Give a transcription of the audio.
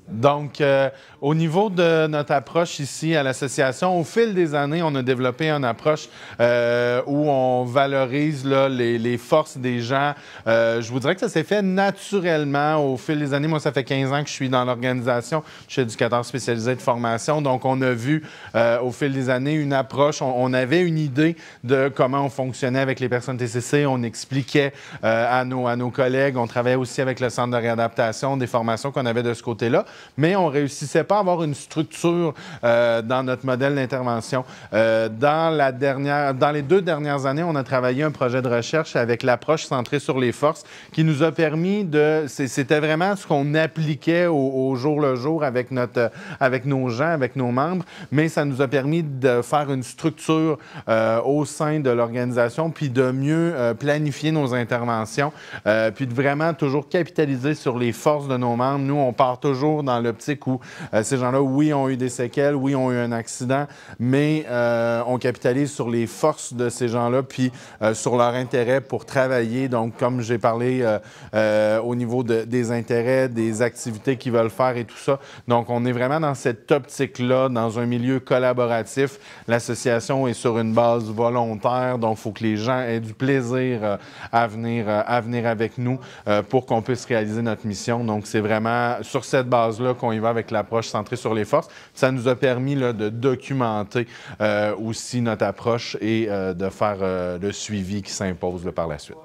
Donc, au niveau de notre approche ici à l'association, au fil des années, on a développé une approche où on valorise là, les forces des gens. Je vous dirais que ça s'est fait naturellement au fil des années. Moi, ça fait 15 ans que je suis dans l'organisation. Je suis éducateur spécialisé de formation. Donc, on a vu au fil des années une approche. On avait une idée de comment on fonctionnait avec les personnes TCC. On expliquait à nos collègues. On travaillait aussi avec le Centre de réadaptation, des formations qu'on avait de ce côté-là. Mais on ne réussissait pas à avoir une structure dans notre modèle d'intervention. Dans les 2 dernières années, on a travaillé un projet de recherche avec l'approche centrée sur les forces qui nous a permis de... C'était vraiment ce qu'on appliquait au jour le jour avec nos gens, avec nos membres, mais ça nous a permis de faire une structure au sein de l'organisation, puis de mieux planifier nos interventions, puis de vraiment toujours capitaliser sur les forces de nos membres. Nous, on part toujours dans l'optique où ces gens-là, oui, ont eu des séquelles, oui, ont eu un accident, mais on capitalise sur les forces de ces gens-là, puis sur leur intérêt pour travailler. Donc, comme j'ai parlé au niveau des intérêts, des activités qu'ils veulent faire et tout ça. Donc, on est vraiment dans cette optique-là, dans un milieu collaboratif. L'association est sur une base volontaire, donc il faut que les gens aient du plaisir à venir avec nous pour qu'on puisse réaliser notre mission. Donc, c'est vraiment sur cette base-là qu'on y va avec l'approche centrée sur les forces. Ça nous a permis là, de documenter aussi notre approche et de faire le suivi qui s'impose par la suite.